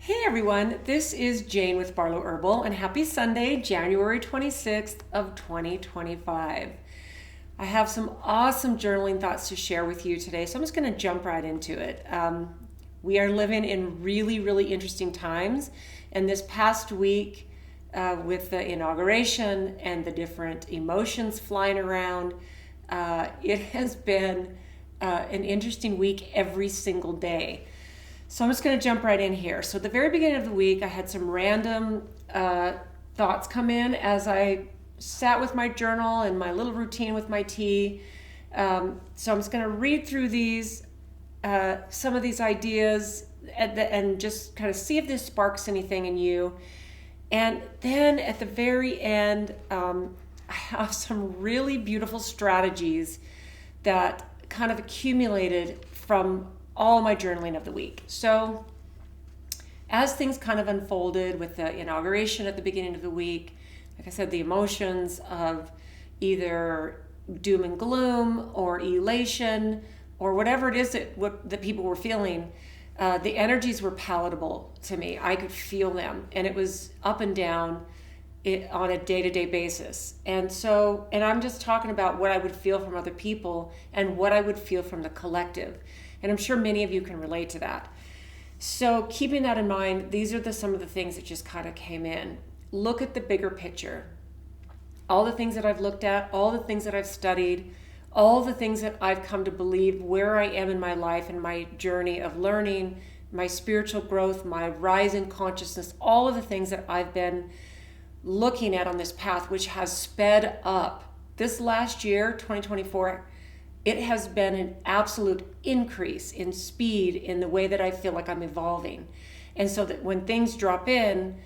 Hey everyone, this is Jane with Barlow Herbal, and happy Sunday, January 26th of 2025. I have some awesome journaling thoughts to share with you today, so I'm just going to jump right into it. We are living in really, really interesting times, and this past week with the inauguration and the different emotions flying around, it has been an interesting week every single day. So I'm just going to jump right in here. So at the very beginning of the week, I had some random thoughts come in as I sat with my journal and my little routine with my tea. So I'm just going to read through these, some of these ideas and just kind of see if this sparks anything in you. And then at the very end, I have some really beautiful strategies that kind of accumulated from all my journaling of the week. So as things kind of unfolded with the inauguration at the beginning of the week, like I said, the emotions of either doom and gloom or elation or whatever it is that people were feeling, the energies were palatable to me. I could feel them, and it was up and down on a day-to-day basis. And I'm just talking about what I would feel from other people and what I would feel from the collective. And I'm sure many of you can relate to that. So keeping that in mind, these are some of the things that just kind of came in. Look at the bigger picture. All the things that I've looked at, all the things that I've studied, all the things that I've come to believe where I am in my life and my journey of learning, my spiritual growth, my rise in consciousness, all of the things that I've been looking at on this path, which has sped up. This last year, 2024, it has been an absolute increase in speed in the way that I feel like I'm evolving. And so that when things drop in,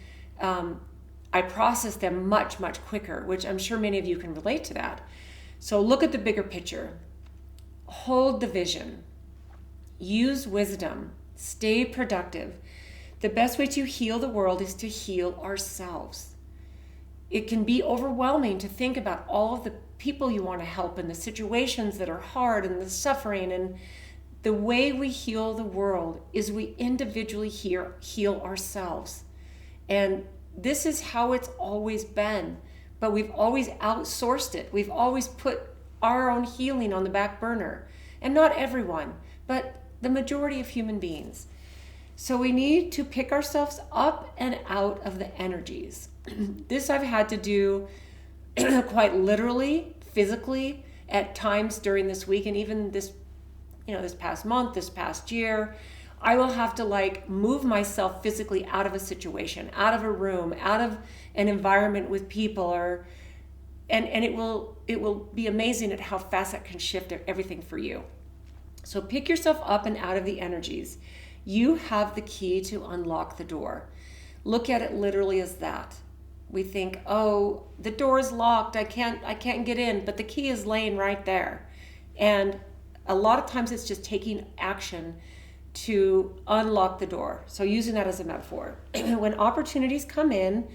I process them much, much quicker, which I'm sure many of you can relate to that. So look at the bigger picture. Hold the vision. Use wisdom. Stay productive. The best way to heal the world is to heal ourselves. It can be overwhelming to think about all of the people you want to help and the situations that are hard and the suffering. And the way we heal the world is we individually heal ourselves. And this is how it's always been. But we've always outsourced it. We've always put our own healing on the back burner. And not everyone, but the majority of human beings. So we need to pick ourselves up and out of the energies. This I've had to do quite literally, physically, at times during this week, and even this past month, this past year. I will have to move myself physically out of a situation, out of a room, out of an environment with people, and it will be amazing at how fast that can shift everything for you. So pick yourself up and out of the energies. You have the key to unlock the door. Look at it literally as that. We think, oh, the door is locked. I can't get in, but the key is laying right there. And a lot of times it's just taking action to unlock the door. So using that as a metaphor. When opportunities come in,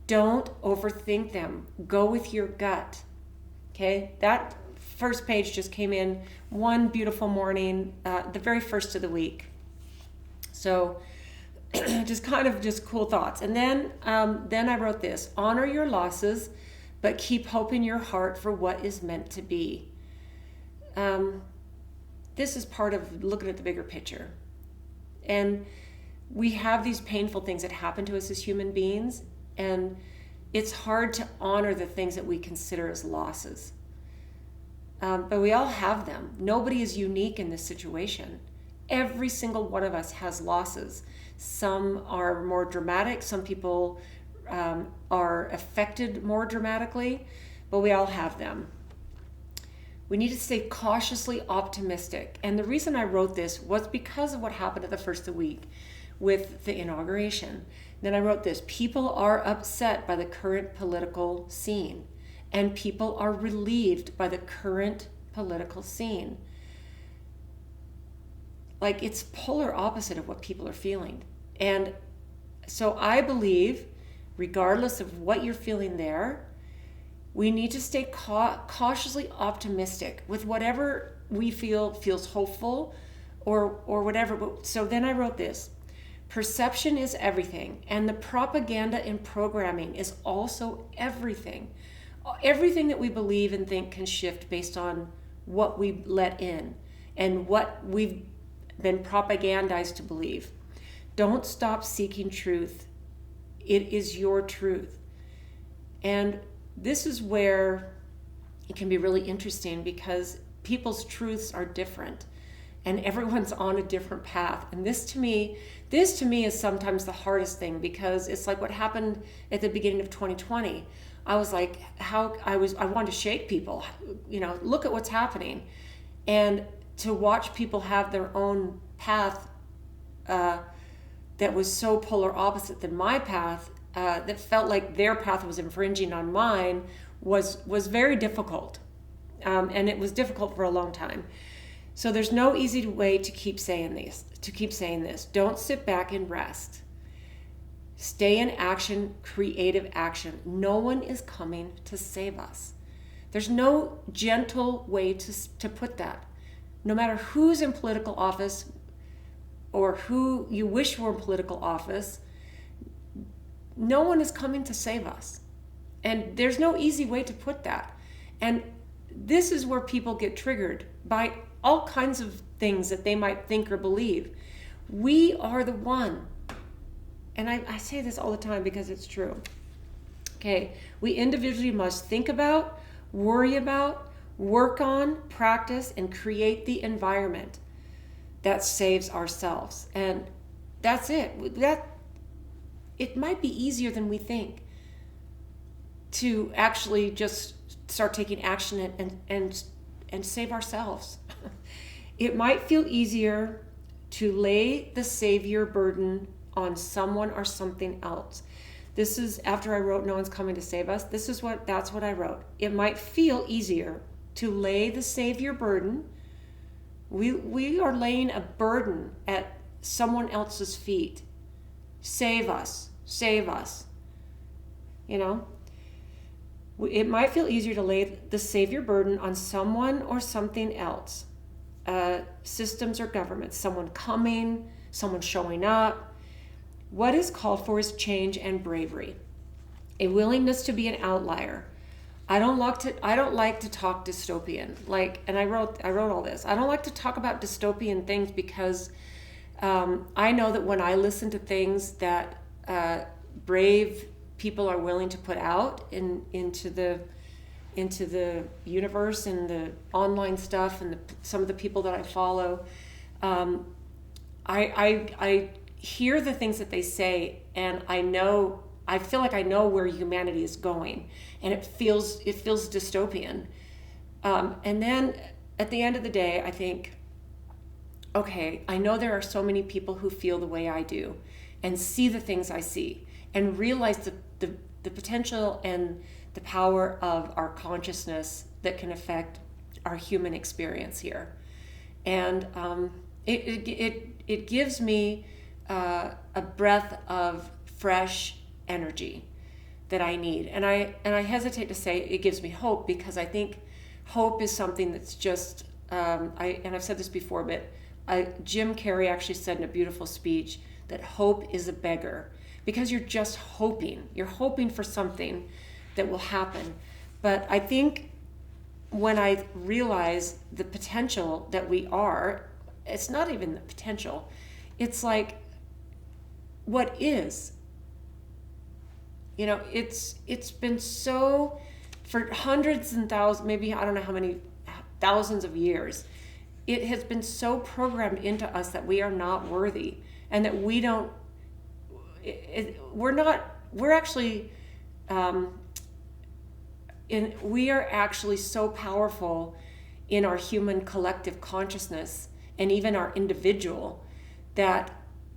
don't overthink them. Go with your gut. Okay? That first page just came in one beautiful morning, the very first of the week. So just cool thoughts. And then I wrote this: honor your losses, but keep hope in your heart for what is meant to be. This is part of looking at the bigger picture. And we have these painful things that happen to us as human beings, and it's hard to honor the things that we consider as losses. But we all have them. Nobody is unique in this situation. Every single one of us has losses. Some are more dramatic. Some people are affected more dramatically, but we all have them. We need to stay cautiously optimistic. And the reason I wrote this was because of what happened at the first of the week with the inauguration. Then I wrote this: people are upset by the current political scene, and people are relieved by the current political scene. It's polar opposite of what people are feeling. And so I believe, regardless of what you're feeling there, we need to stay cautiously optimistic with whatever we feel feels hopeful or whatever. So then I wrote this: Perception is everything, and the propaganda and programming is also everything. Everything that we believe and think can shift based on what we let in and what we've been propagandized to believe. Don't stop seeking truth. It is your truth. And this is where it can be really interesting, because people's truths are different and everyone's on a different path. And this to me is sometimes the hardest thing, because it's like what happened at the beginning of 2020. I was like, I wanted to shake people, look at what's happening. And to watch people have their own path that was so polar opposite than my path, that felt like their path was infringing on mine, was very difficult. And it was difficult for a long time. So there's no easy way to keep saying this. Don't sit back and rest. Stay in action, creative action. No one is coming to save us. There's no gentle way to put that. No matter who's in political office or who you wish were in political office, no one is coming to save us. And there's no easy way to put that. And this is where people get triggered by all kinds of things that they might think or believe. We are the one. And I say this all the time because it's true. Okay, we individually must think about, worry about, work on, practice, and create the environment that saves ourselves. And that's it. It might be easier than we think to actually just start taking action and save ourselves. It might feel easier to lay the savior burden on someone or something else. This is after I wrote No One's Coming to Save Us. That's what I wrote. It might feel easier to lay the savior burden. We are laying a burden at someone else's feet. Save us. Save us. It might feel easier to lay the savior burden on someone or something else. Systems or governments, someone coming, someone showing up. What is called for is change and bravery, a willingness to be an outlier. I don't like to talk dystopian. And I wrote all this. I don't like to talk about dystopian things because I know that when I listen to things that brave people are willing to put out into the universe and the online stuff and some of the people that I follow, I hear the things that they say, and I feel like I know where humanity is going, and it feels dystopian. And then at the end of the day, I think, okay, I know there are so many people who feel the way I do and see the things I see and realize the potential and the power of our consciousness that can affect our human experience here. And it gives me a breath of fresh energy that I need. And I hesitate to say it gives me hope, because I think hope is something that's just, and I've said this before, but Jim Carrey actually said in a beautiful speech that hope is a beggar, because you're just hoping. You're hoping for something that will happen. But I think when I realize the potential that we are, it's not even the potential. It's like, what is? It's been so, for hundreds and thousands, maybe I don't know how many thousands of years, it has been so programmed into us that we are not worthy, and that we don't, we're actually, we are actually so powerful in our human collective consciousness and even our individual, that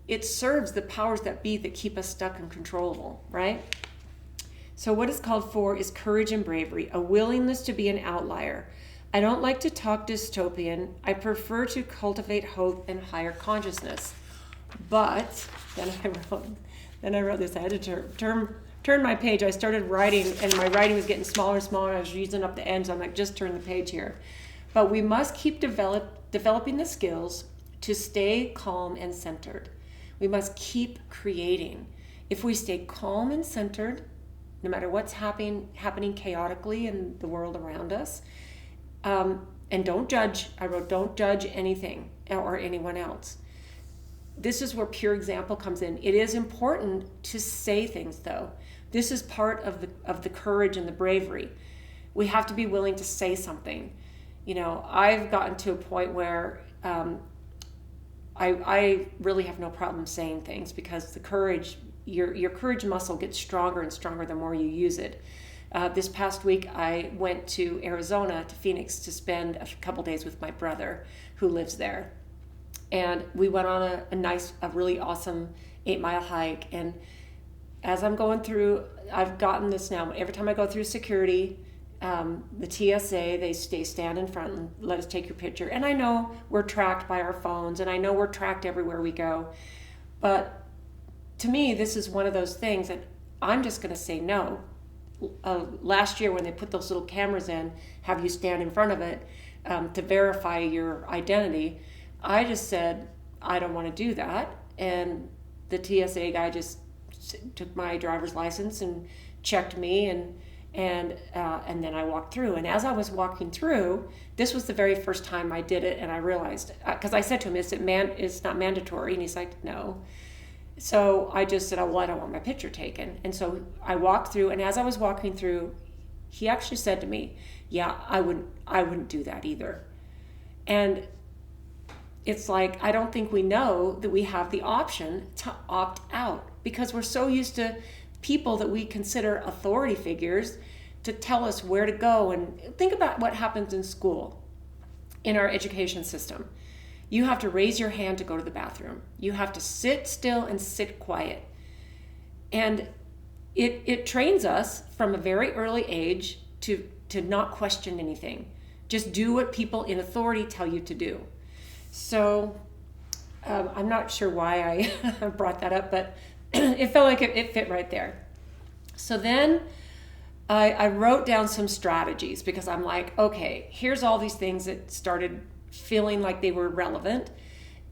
it serves the powers that be that keep us stuck and controllable, right? So what it's called for is courage and bravery, a willingness to be an outlier. I don't like to talk dystopian. I prefer to cultivate hope and higher consciousness. But then I wrote this. I had to turn my page. I started writing, and my writing was getting smaller and smaller. I was using up the ends. I'm like, just turn the page here. But we must keep developing the skills to stay calm and centered. We must keep creating. If we stay calm and centered, no matter what's happening chaotically in the world around us, and don't judge. I wrote, don't judge anything or anyone else. This is where pure example comes in. It is important to say things, though. This is part of the courage and the bravery. We have to be willing to say something. I've gotten to a point where I really have no problem saying things, because the courage, your courage muscle gets stronger and stronger the more you use it. This past week, I went to Arizona, to Phoenix, to spend a couple days with my brother who lives there. And we went on a really awesome 8-mile hike. And as I'm going through, I've gotten this now. Every time I go through security, the TSA, they stand in front and let us take your picture. And I know we're tracked by our phones, and I know we're tracked everywhere we go. But to me, this is one of those things that I'm just going to say no. Last year, when they put those little cameras in, have you stand in front of it to verify your identity, I just said, I don't want to do that. And the TSA guy just took my driver's license and checked me, and then I walked through. And as I was walking through, this was the very first time I did it, and I realized, because I said to him, it's not mandatory? And he's like, no. So I just said, oh, well, I don't want my picture taken. And so I walked through, and as I was walking through, he actually said to me, yeah, I wouldn't do that either. And it's like, I don't think we know that we have the option to opt out, because we're so used to people that we consider authority figures to tell us where to go. And think about what happens in school, in our education system. You have to raise your hand to go to the bathroom. You have to sit still and sit quiet. And it trains us from a very early age to not question anything. Just do what people in authority tell you to do. So I'm not sure why I brought that up, but it felt like it fit right there. So then I wrote down some strategies, because I'm like, okay, here's all these things that started feeling like they were relevant.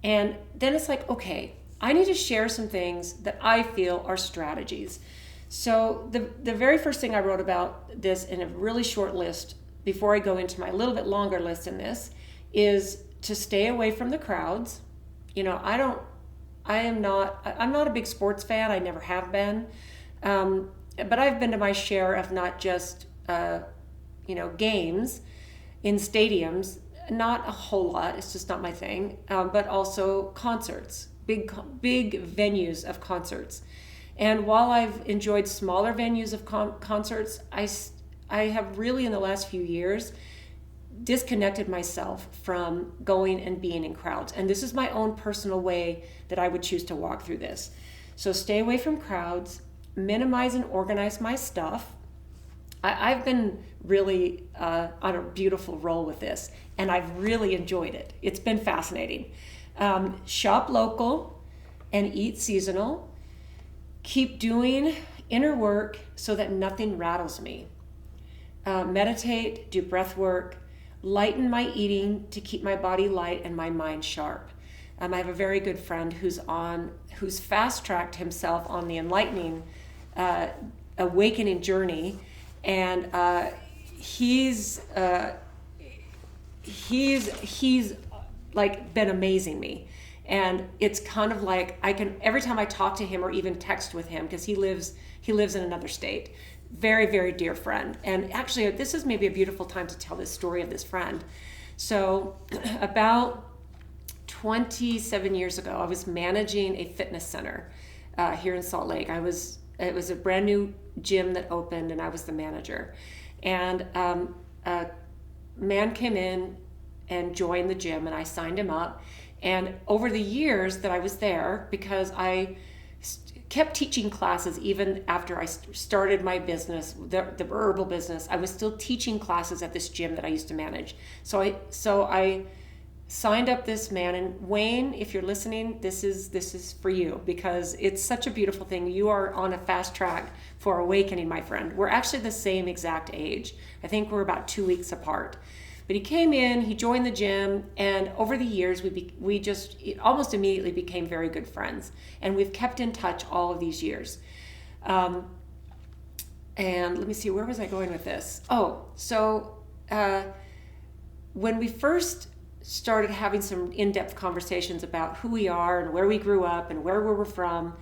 And then it's like, okay, I need to share some things that I feel are strategies. So the very first thing I wrote about this in a really short list, before I go into my little bit longer list in this, is to stay away from the crowds. I'm not a big sports fan. I never have been. But I've been to my share of not just, games in stadiums, not a whole lot. It's just not my thing. But also concerts, big venues of concerts. And while I've enjoyed smaller venues of concerts, I have really, in the last few years, disconnected myself from going and being in crowds. And this is my own personal way that I would choose to walk through this. So stay away from crowds, minimize and organize my stuff. I've been really on a beautiful roll with this, and I've really enjoyed it. It's been fascinating. Shop local and eat seasonal. Keep doing inner work so that nothing rattles me. Meditate, do breath work, lighten my eating to keep my body light and my mind sharp. I have a very good friend who's fast-tracked himself on the enlightening, awakening journey, and he's like been amazing me. And it's kind of like every time I talk to him or even text with him, because he lives in another state. Very, very dear friend. And actually, this is maybe a beautiful time to tell this story of this friend. So about 27 years ago, I was managing a fitness center here in Salt Lake. It was a brand new gym that opened, and I was the manager. And a man came in and joined the gym, and I signed him up. And over the years that I was there, because I kept teaching classes even after I started my business, the herbal business, I was still teaching classes at this gym that I used to manage. So I signed up this man, and Wayne, if you're listening, this is for you, because it's such a beautiful thing. You are on a fast track for awakening, my friend. We're actually the same exact age. I think we're about 2 weeks apart. But he came in, he joined the gym, and over the years, we just almost immediately became very good friends. And we've kept in touch all of these years. And let me see, where was I going with this? Oh, so when we first started having some in-depth conversations about who we are and where we grew up and where we were from,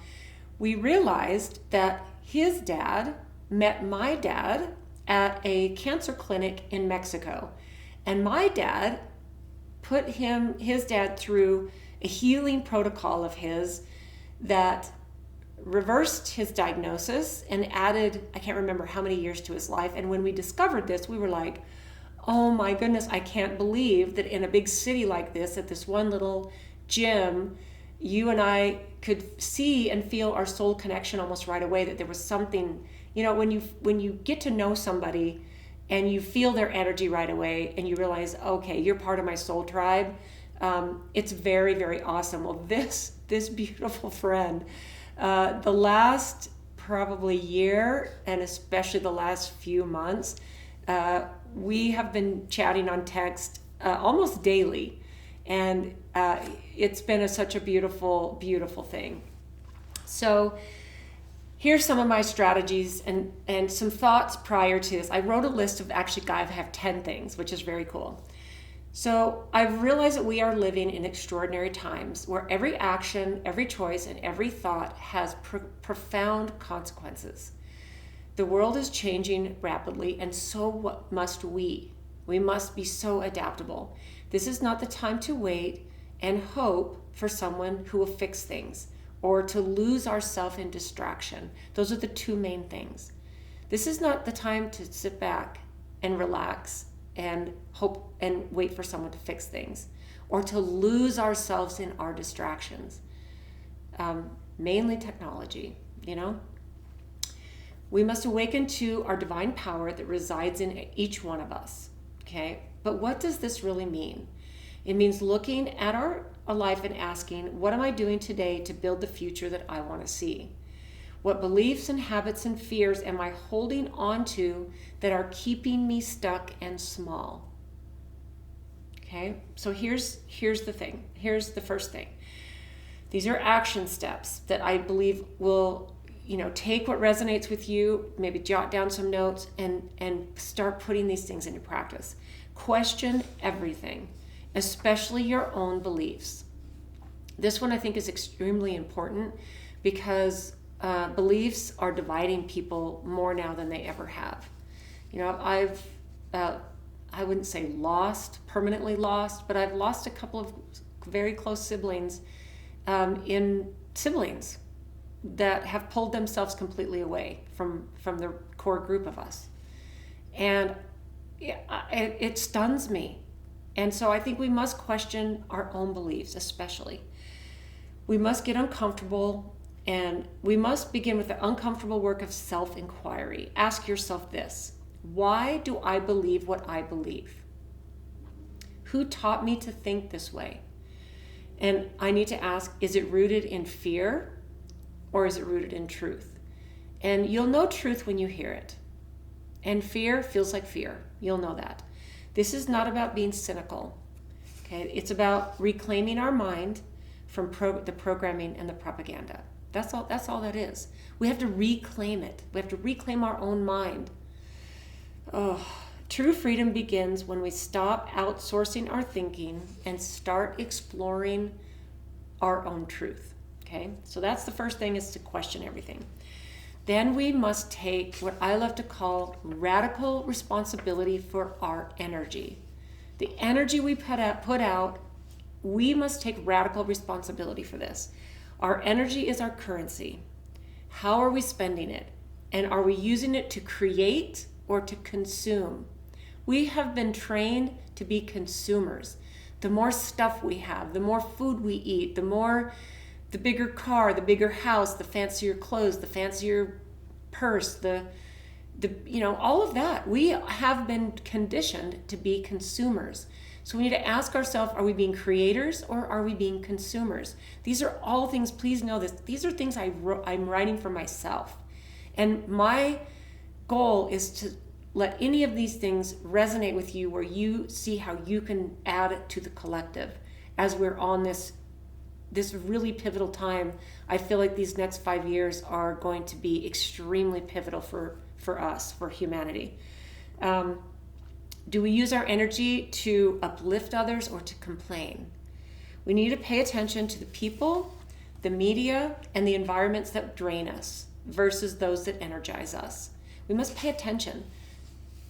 we realized that his dad met my dad at a cancer clinic in Mexico. And my dad put his dad through a healing protocol of his that reversed his diagnosis and added, I can't remember how many years to his life. And when we discovered this, we were like, oh my goodness, I can't believe that in a big city like this, at this one little gym, you and I could see and feel our soul connection almost right away, that there was something, when you get to know somebody and you feel their energy right away and you realize, okay, you're part of my soul tribe, it's very, very awesome. Well, this beautiful friend, the last probably year, and especially the last few months, we have been chatting on text almost daily, and it's been such a beautiful, beautiful thing. So here's some of my strategies and some thoughts prior to this. I wrote a list of, actually, I have 10 things, which is very cool. So I've realized that we are living in extraordinary times where every action, every choice, and every thought has profound consequences. The world is changing rapidly, and so must we. We must be so adaptable. This is not the time to wait and hope for someone who will fix things, or to lose ourselves in distraction. Those are the two main things. This is not the time to sit back and relax and hope and wait for someone to fix things, or to lose ourselves in our distractions. Mainly technology, We must awaken to our divine power that resides in each one of us, okay? But what does this really mean? It means looking at our life and asking, what am I doing today to build the future that I want to see? What beliefs and habits and fears am I holding on to that are keeping me stuck and small? Okay, so here's the thing. Here's the first thing. These are action steps that I believe will, take what resonates with you, maybe jot down some notes and start putting these things into practice. Question everything, especially your own beliefs. This one I think is extremely important because beliefs are dividing people more now than they ever have. I've, I wouldn't say permanently lost, but I've lost a couple of very close siblings in siblings that have pulled themselves completely away from the core group of us. And it stuns me. And so I think we must question our own beliefs, especially. We must get uncomfortable, and we must begin with the uncomfortable work of self-inquiry. Ask yourself this: why do I believe what I believe? Who taught me to think this way? And I need to ask, is it rooted in fear or is it rooted in truth? And you'll know truth when you hear it. And fear feels like fear. You'll know that. This is not about being cynical. Okay, it's about reclaiming our mind from the programming and the propaganda. That's all that is. We have to reclaim it. We have to reclaim our own mind. Oh, true freedom begins when we stop outsourcing our thinking and start exploring our own truth. Okay, so that's the first thing, is to question everything. Then we must take what I love to call radical responsibility for our energy. The energy we put out, we must take radical responsibility for this. Our energy is our currency. How are we spending it? And are we using it to create or to consume? We have been trained to be consumers. The more stuff we have, the more food we eat, the bigger car, the bigger house, the fancier clothes, the fancier purse, all of that. We have been conditioned to be consumers. So we need to ask ourselves, are we being creators or are we being consumers? These are all things, please know this, these are things I'm writing for myself. And my goal is to let any of these things resonate with you where you see how you can add it to the collective as we're on this really pivotal time. I feel like these next 5 years are going to be extremely pivotal for us, for humanity. Do we use our energy to uplift others or to complain? We need to pay attention to the people, the media, and the environments that drain us versus those that energize us. We must pay attention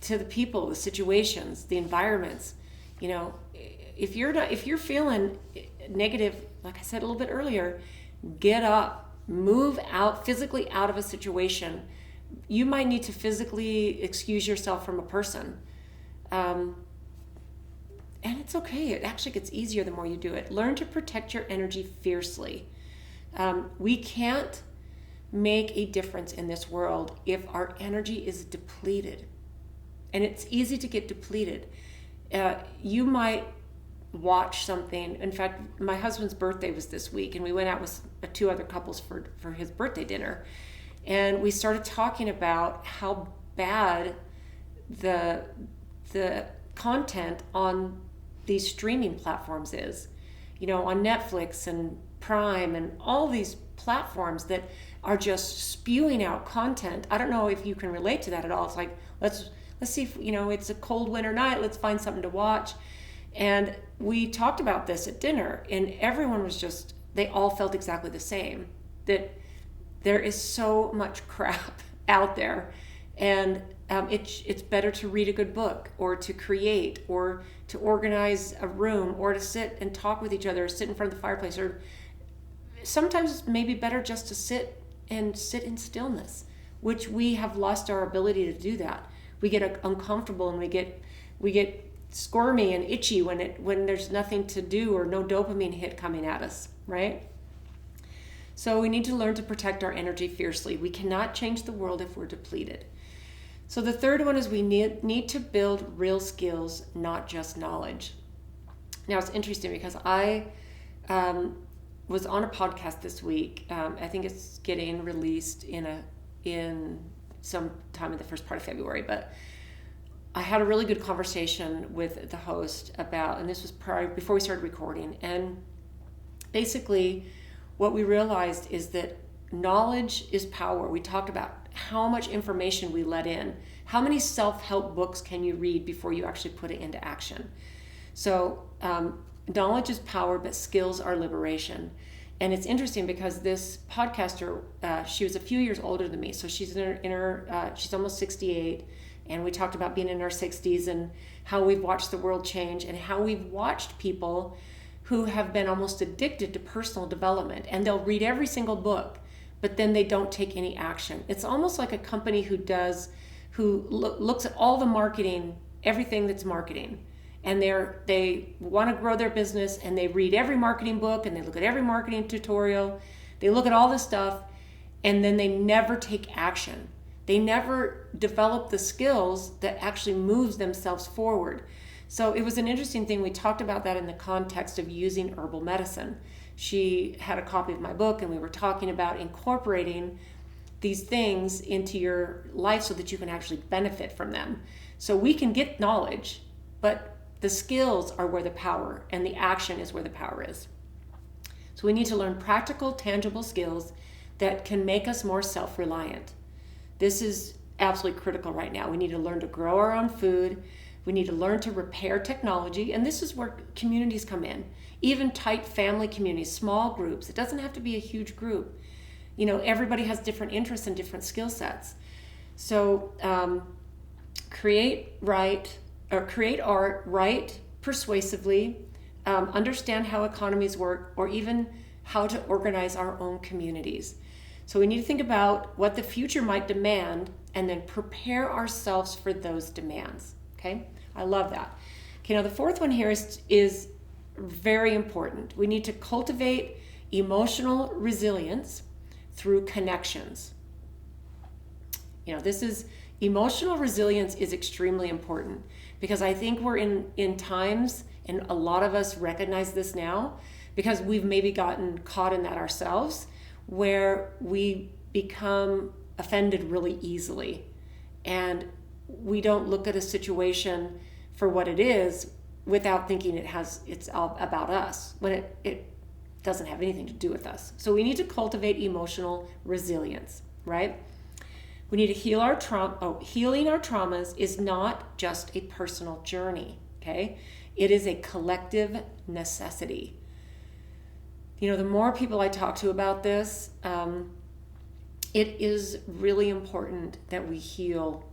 to the people, the situations, the environments. You know, if you're feeling negative, like I said a little bit earlier, get up, move out, physically out of a situation. You might need to physically excuse yourself from a person. And it's okay. It actually gets easier the more you do it. Learn to protect your energy fiercely. We can't make a difference in this world if our energy is depleted. And it's easy to get depleted. You might watch something. In fact, my husband's birthday was this week, and we went out with 2 other couples for his birthday dinner. And we started talking about how bad the content on these streaming platforms is. You know, on Netflix and Prime and all these platforms that are just spewing out content. I don't know if you can relate to that at all. It's like, let's see if, you know, it's a cold winter night, let's find something to watch. And we talked about this at dinner, and everyone was just, they all felt exactly the same, that there is so much crap out there. And it's better to read a good book, or to create, or to organize a room, or to sit and talk with each other, or sit in front of the fireplace, or sometimes it's maybe better just to sit in stillness, which we have lost our ability to do that. We get uncomfortable, and we get squirmy and itchy when there's nothing to do or no dopamine hit coming at us, right? So we need to learn to protect our energy fiercely. We cannot change the world if we're depleted. So the third one is we need to build real skills, not just knowledge. Now it's interesting because I was on a podcast this week. I think it's getting released in some time in the first part of February, but I had a really good conversation with the host about, and this was before we started recording, and basically what we realized is that knowledge is power. We talked about how much information we let in. How many self-help books can you read before you actually put it into action? So knowledge is power, but skills are liberation. And it's interesting because this podcaster, she was a few years older than me. So she's she's almost 68. And we talked about being in our 60s and how we've watched the world change, and how we've watched people who have been almost addicted to personal development. And they'll read every single book, but then they don't take any action. It's almost like a company who looks at all the marketing, everything that's marketing, and they want to grow their business, and they read every marketing book, and they look at every marketing tutorial, they look at all this stuff, and then they never take action. They never develop the skills that actually moves themselves forward. So it was an interesting thing. We talked about that in the context of using herbal medicine. She had a copy of my book, and we were talking about incorporating these things into your life so that you can actually benefit from them. So we can get knowledge, but the skills are where the power, and the action is where the power is. So we need to learn practical, tangible skills that can make us more self-reliant. This is absolutely critical right now. We need to learn to grow our own food. We need to learn to repair technology, and this is where communities come in. Even tight family communities, small groups. It doesn't have to be a huge group. You know, everybody has different interests and different skill sets. So create art, write persuasively, understand how economies work, or even how to organize our own communities. So we need to think about what the future might demand, and then prepare ourselves for those demands. Okay, I love that. Okay, now the fourth one here is very important. We need to cultivate emotional resilience through connections. You know, emotional resilience is extremely important, because I think we're in times, and a lot of us recognize this now, because we've maybe gotten caught in that ourselves, where we become offended really easily. And we don't look at a situation for what it is without thinking it's all about us, when it doesn't have anything to do with us. So we need to cultivate emotional resilience, right? We need to heal our trauma. Healing our traumas is not just a personal journey, okay? It is a collective necessity. You know, the more people I talk to about this, it is really important that we heal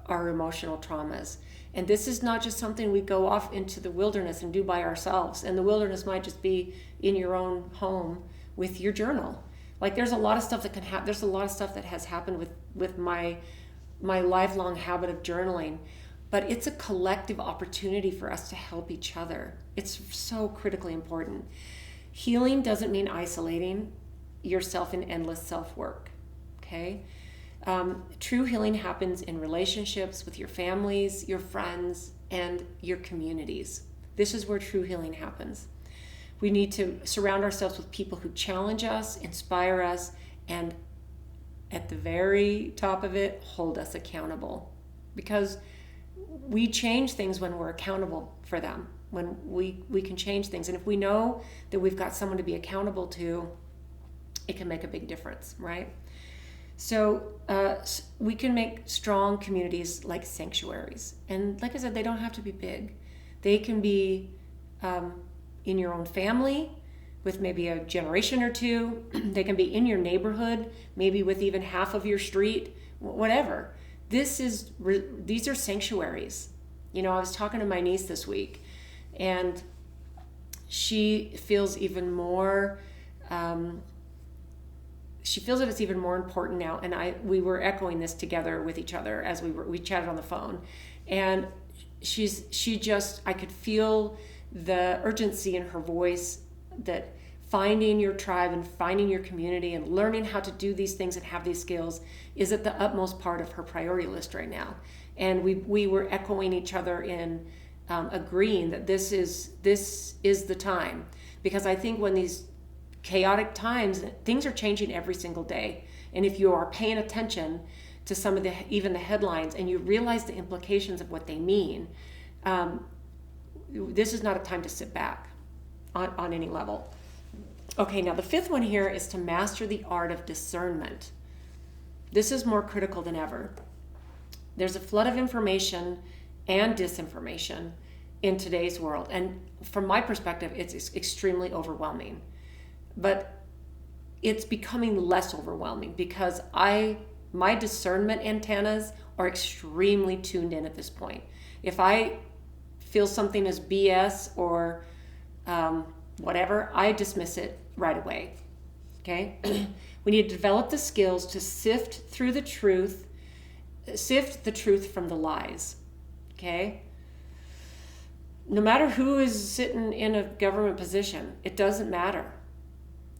our emotional traumas. And this is not just something we go off into the wilderness and do by ourselves. And the wilderness might just be in your own home with your journal. Like, there's a lot of stuff that can happen. There's a lot of stuff that has happened with my lifelong habit of journaling. But it's a collective opportunity for us to help each other. It's so critically important. Healing doesn't mean isolating yourself in endless self-work, okay? True healing happens in relationships with your families, your friends, and your communities. This is where true healing happens. We need to surround ourselves with people who challenge us, inspire us, and at the very top of it, hold us accountable. Because we change things when we're accountable for them, when we can change things. And if we know that we've got someone to be accountable to, it can make a big difference, right? So we can make strong communities like sanctuaries. And like I said, they don't have to be big. They can be in your own family with maybe a generation or two. They can be in your neighborhood, maybe with even half of your street, whatever. These are sanctuaries. You know, I was talking to my niece this week, and she feels even more, she feels that it's even more important now. And we were echoing this together with each other as we chatted on the phone. And I could feel the urgency in her voice that finding your tribe and finding your community and learning how to do these things and have these skills is at the utmost part of her priority list right now. And we were echoing each other in agreeing that this is the time. Because I think when these chaotic times, things are changing every single day. And if you are paying attention to some of even the headlines, and you realize the implications of what they mean, this is not a time to sit back on any level. Okay, now the fifth one here is to master the art of discernment. This is more critical than ever. There's a flood of information and disinformation in today's world. And from my perspective, it's extremely overwhelming. But it's becoming less overwhelming because my discernment antennas are extremely tuned in at this point. If I feel something is BS or whatever, I dismiss it right away. Okay? We need to develop the skills to sift the truth from the lies. Okay? No matter who is sitting in a government position, it doesn't matter.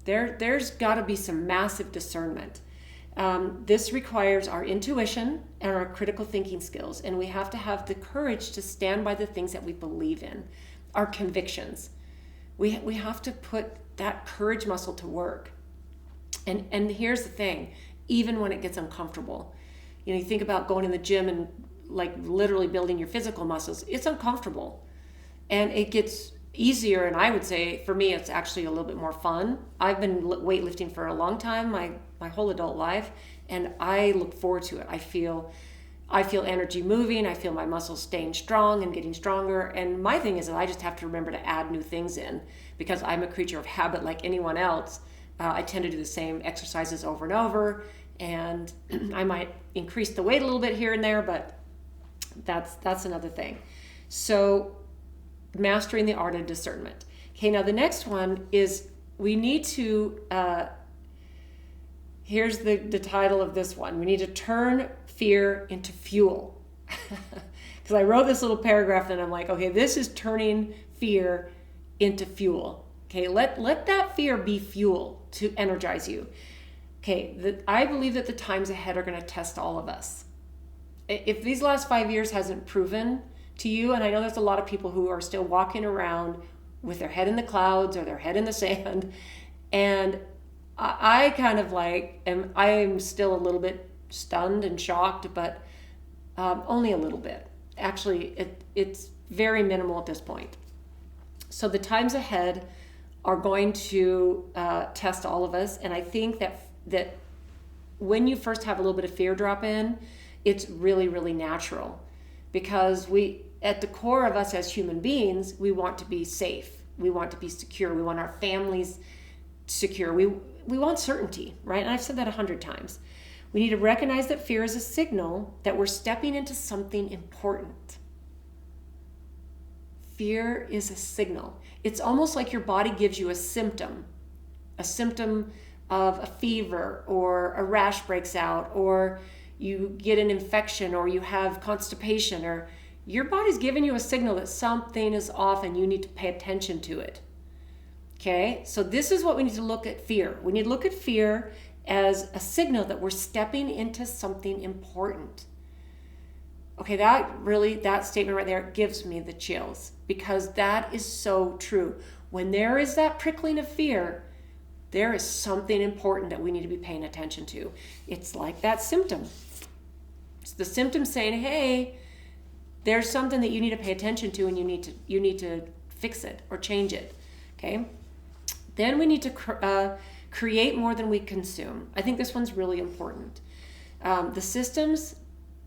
There's got to be some massive discernment. This requires our intuition and our critical thinking skills, and we have to have the courage to stand by the things that we believe in, our convictions. We have to put that courage muscle to work. And here's the thing, even when it gets uncomfortable, you think about going in the gym and like literally building your physical muscles. It's uncomfortable, and it gets easier. And I would say for me, it's actually a little bit more fun. I've been weightlifting for a long time, my whole adult life, and I look forward to it. I feel energy moving. I feel my muscles staying strong and getting stronger. And my thing is that I just have to remember to add new things in, because I'm a creature of habit like anyone else. I tend to do the same exercises over and over, and I might increase the weight a little bit here and there, but that's another thing. So mastering the art of discernment. Okay, now the next one is we need to, here's the title of this one. We need to turn fear into fuel. Because I wrote this little paragraph and I'm like, okay, this is turning fear into fuel. Okay, let that fear be fuel to energize you. Okay, I believe that the times ahead are going to test all of us. If these last 5 years hasn't proven to you, and I know there's a lot of people who are still walking around with their head in the clouds or their head in the sand, and I kind of I am still a little bit stunned and shocked, but Only a little bit. Actually, it's very minimal at this point. So the times ahead are going to test all of us. And I think that when you first have a little bit of fear drop in, it's really, really natural, because at the core of us as human beings, we want to be safe. We want to be secure. We want our families secure. We want certainty, right? And I've said that 100 times. We need to recognize that fear is a signal that we're stepping into something important. Fear is a signal. It's almost like your body gives you a symptom of a fever, or a rash breaks out, or you get an infection, or you have constipation, or your body's giving you a signal that something is off and you need to pay attention to it. Okay, so this is what we need to look at fear. We need to look at fear as a signal that we're stepping into something important. Okay, that statement right there gives me the chills, because that is so true. When there is that prickling of fear, there is something important that we need to be paying attention to. It's like that symptom. It's the symptom saying, hey, there's something that you need to pay attention to, and you need to fix it or change it. Okay? Then we need to create more than we consume. I think this one's really important. The systems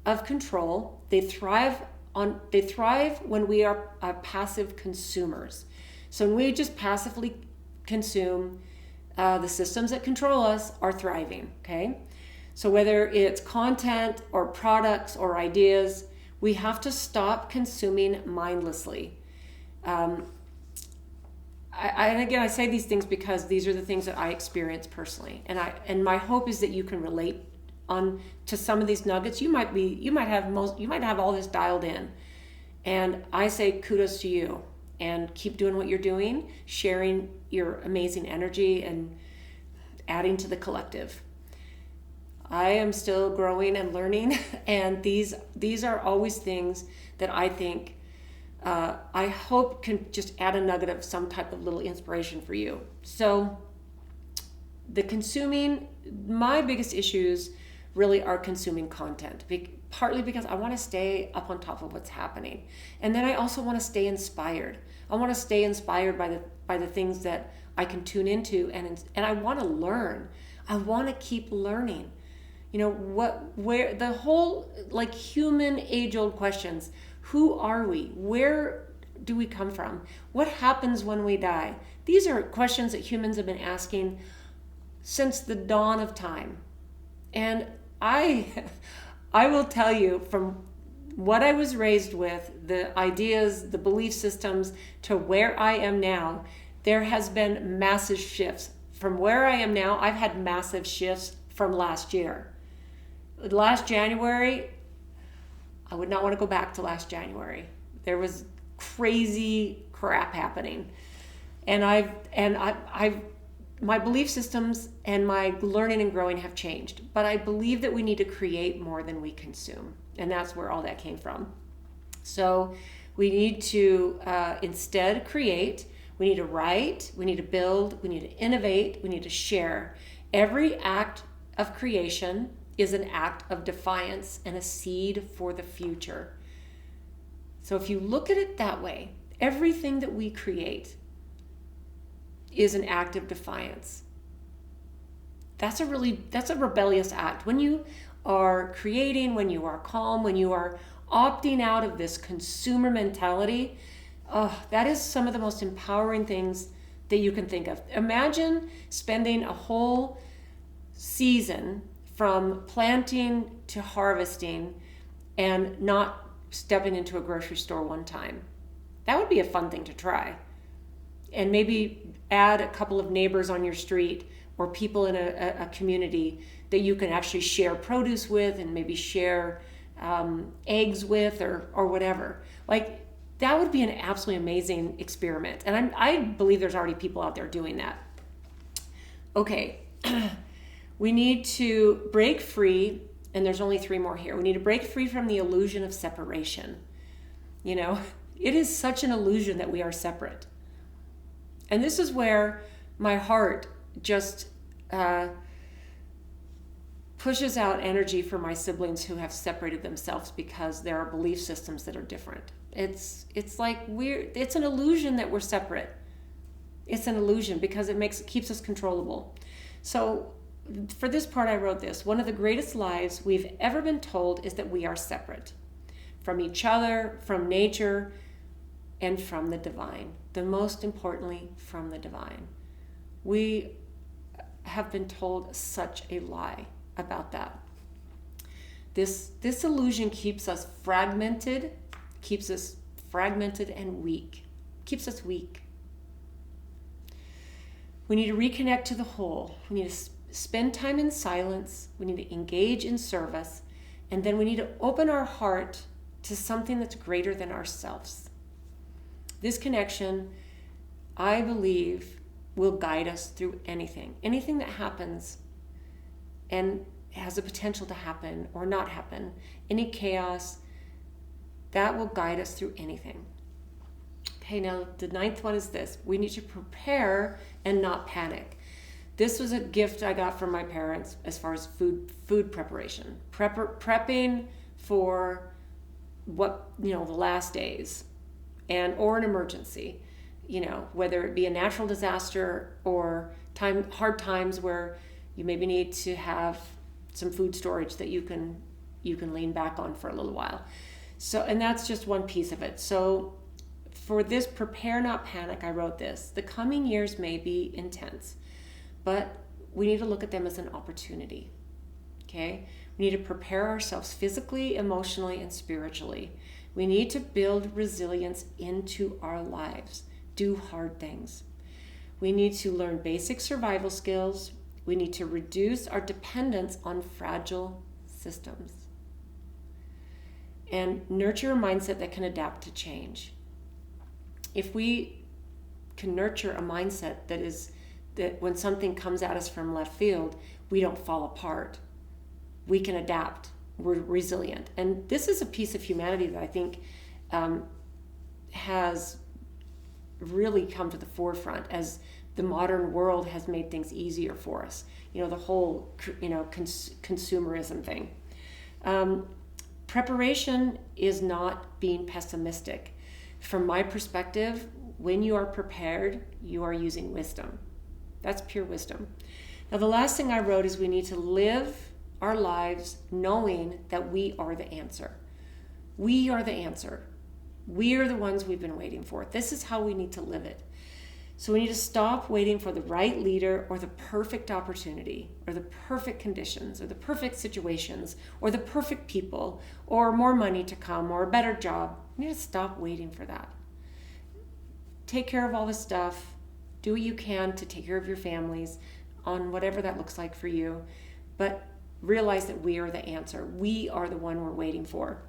of control, they thrive when we are passive consumers. So when we just passively consume, the systems that control us are thriving. Okay, so whether it's content or products or ideas, we have to stop consuming mindlessly. I say these things because these are the things that I experience personally, and my hope is that you can relate to some of these nuggets. You might have all this dialed in, and I say kudos to you, and keep doing what you're doing, sharing your amazing energy and adding to the collective. I am still growing and learning, and these are always things that I think I hope can just add a nugget of some type of little inspiration for you. So the consuming, my biggest issues really are consuming content, partly because I want to stay up on top of what's happening. And then I also want to stay inspired. I want to stay inspired by the things that I can tune into, and I want to learn. I want to keep learning. You know, where the whole, like, human age-old questions. Who are we? Where do we come from? What happens when we die? These are questions that humans have been asking since the dawn of time. And I will tell you, from what I was raised with, the ideas, the belief systems, to where I am now, there has been massive shifts. From where I am now, I've had massive shifts from last year. Last January, I would not want to go back to last January. There was crazy crap happening. And my belief systems and my learning and growing have changed. But I believe that we need to create more than we consume. And that's where all that came from. So we need to instead create. We need to write. We need to build. We need to innovate. We need to share. Every act of creation is an act of defiance and a seed for the future. So if you look at it that way, everything that we create is an act of defiance. That's a rebellious act. When you are creating, when you are calm, when you are opting out of this consumer mentality, that is some of the most empowering things that you can think of. Imagine spending a whole season from planting to harvesting and not stepping into a grocery store one time. That would be a fun thing to try. And maybe add a couple of neighbors on your street or people in a community that you can actually share produce with, and maybe share eggs with, or whatever. Like, that would be an absolutely amazing experiment. And I believe there's already people out there doing that. Okay. We need to break free, and there's only 3 more here. We need to break free from the illusion of separation. You know, it is such an illusion that we are separate. And this is where my heart just pushes out energy for my siblings who have separated themselves because there are belief systems that are different. It's like it's an illusion that we're separate. It's an illusion because it keeps us controllable. So for this part, I wrote this: one of the greatest lies we've ever been told is that we are separate from each other, from nature, and from the divine. The most importantly, from the divine. We have been told such a lie about that. This illusion keeps us fragmented and weak. Keeps us weak. We need to reconnect to the whole. We need to spend time in silence. We need to engage in service. And then we need to open our heart to something that's greater than ourselves. This connection, I believe, will guide us through anything. Anything that happens and has a potential to happen or not happen. Any chaos, that will guide us through anything. Okay, now the 9th one is this: we need to prepare and not panic. This was a gift I got from my parents as far as food preparation. Prepping for the last days or an emergency, whether it be a natural disaster or hard times where you maybe need to have some food storage that you can lean back on for a little while. So, and that's just one piece of it. So for this prepare not panic, I wrote this: the coming years may be intense, but we need to look at them as an opportunity. Okay? We need to prepare ourselves physically, emotionally, and spiritually. We need to build resilience into our lives. Do hard things. We need to learn basic survival skills. We need to reduce our dependence on fragile systems. And nurture a mindset that can adapt to change. If we can nurture a mindset that when something comes at us from left field, we don't fall apart. We can adapt. We're resilient. And this is a piece of humanity that I think has really come to the forefront as the modern world has made things easier for us. The whole, consumerism thing. Preparation is not being pessimistic. From my perspective, when you are prepared, you are using wisdom. That's pure wisdom. Now, the last thing I wrote is we need to live our lives knowing that we are the answer. We are the answer. We are the ones we've been waiting for. This is how we need to live it. So we need to stop waiting for the right leader or the perfect opportunity or the perfect conditions or the perfect situations or the perfect people or more money to come or a better job. We need to stop waiting for that. Take care of all the stuff. Do what you can to take care of your families on whatever that looks like for you. But realize that we are the answer. We are the one we're waiting for.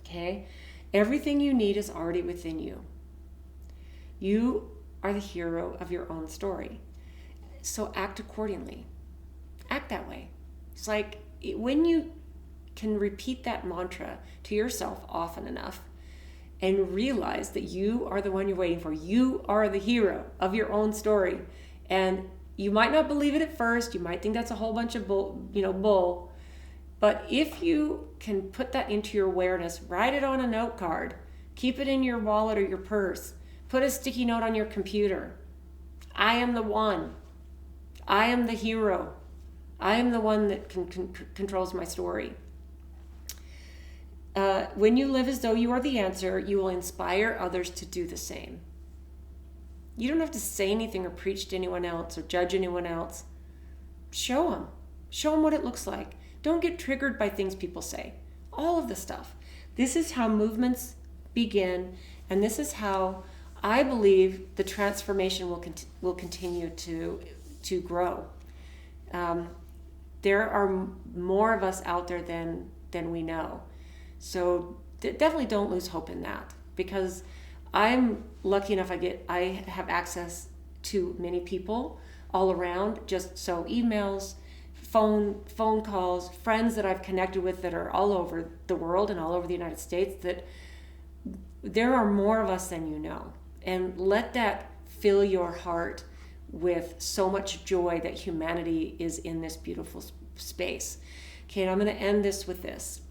Okay? Everything you need is already within you. You are the hero of your own story. So act accordingly. Act that way. It's like when you can repeat that mantra to yourself often enough and realize that you are the one you're waiting for. You are the hero of your own story. And you might not believe it at first. You might think that's a whole bunch of bull. But if you can put that into your awareness, write it on a note card, keep it in your wallet or your purse, put a sticky note on your computer. I am the one. I am the hero. I am the one that controls my story. When you live as though you are the answer, you will inspire others to do the same. You don't have to say anything or preach to anyone else or judge anyone else. Show them. Show them what it looks like. Don't get triggered by things people say. All of the stuff. This is how movements begin, and this is how I believe the transformation will continue to grow. There are more of us out there than we know. So definitely don't lose hope in that, because I'm lucky enough I have access to many people all around, just so emails, phone calls, friends that I've connected with that are all over the world and all over the United States, that there are more of us than you know. And let that fill your heart with so much joy that humanity is in this beautiful space. Okay, and I'm going to end this with this.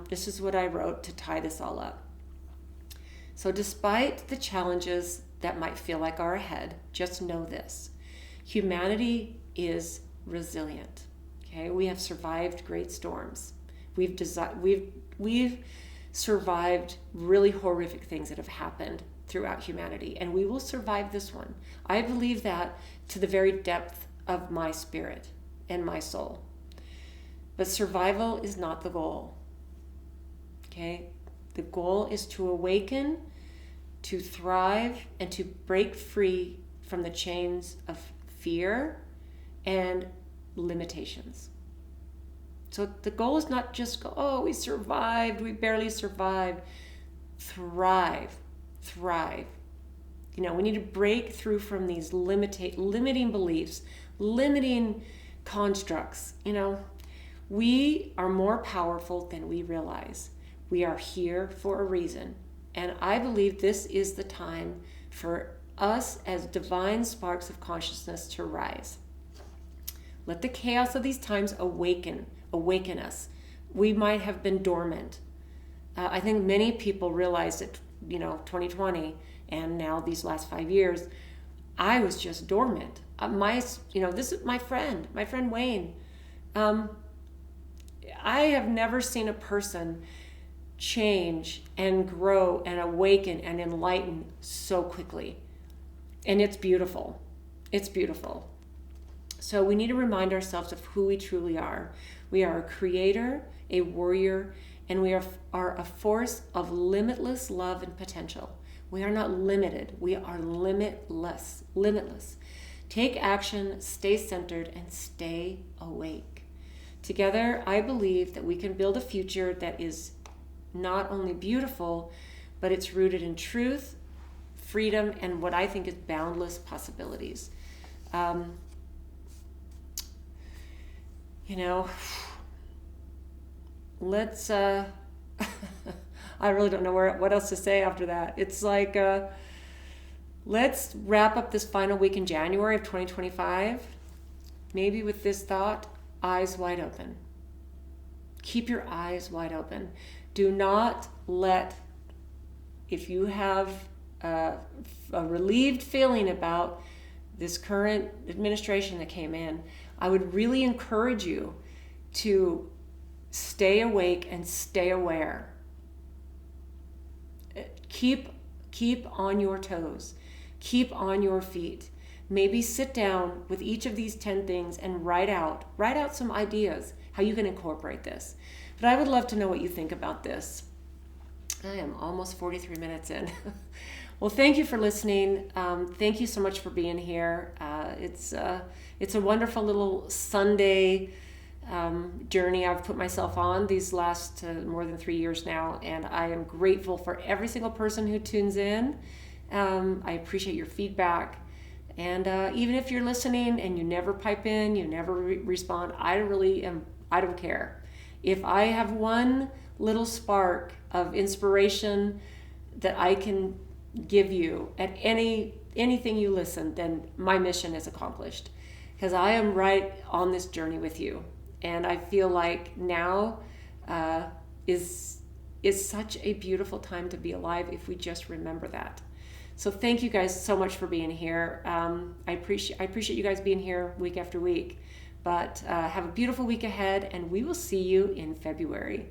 This is what I wrote to tie this all up. So despite the challenges that might feel like are ahead, just know this. Humanity is resilient. Okay, we have survived great storms. We've survived really horrific things that have happened throughout humanity, and we will survive this one. I believe that to the very depth of my spirit and my soul. But survival is not the goal. Okay? The goal is to awaken, to thrive, and to break free from the chains of fear and limitations. So the goal is not just go, oh, we survived, we barely survived. Thrive. You know, we need to break through from these limiting beliefs, limiting constructs. You know, we are more powerful than we realize. We are here for a reason. And I believe this is the time for us as divine sparks of consciousness to rise. Let the chaos of these times awaken us. We might have been dormant. I think many people realize that, 2020 and now these last 5 years, I was just dormant. This is my friend Wayne. I have never seen a person change and grow and awaken and enlighten so quickly. And it's beautiful. It's beautiful. So we need to remind ourselves of who we truly are. We are a creator, a warrior, and we are a force of limitless love and potential. We are not limited. We are limitless. Take action, stay centered, and stay awake. Together, I believe that we can build a future that is not only beautiful, but it's rooted in truth, freedom, and what I think is boundless possibilities. Let's, I really don't know what else to say after that. It's like, let's wrap up this final week in January of 2025, maybe with this thought, eyes wide open. Keep your eyes wide open. Do not let, if you have a relieved feeling about this current administration that came in, I would really encourage you to stay awake and stay aware. Keep on your toes. Keep on your feet. Maybe sit down with each of these 10 things and write out some ideas how you can incorporate this. But I would love to know what you think about this. I am almost 43 minutes in. Well, thank you for listening. Thank you so much for being here. It's a wonderful little Sunday journey I've put myself on these last more than 3 years now, and I am grateful for every single person who tunes in. I appreciate your feedback, and even if you're listening and you never pipe in, you never respond, I don't care. If I have one little spark of inspiration that I can give you at anything you listen, then my mission is accomplished, because I am right on this journey with you. And I feel like now is such a beautiful time to be alive if we just remember that. So thank you guys so much for being here. I appreciate you guys being here week after week. But have a beautiful week ahead, and we will see you in February.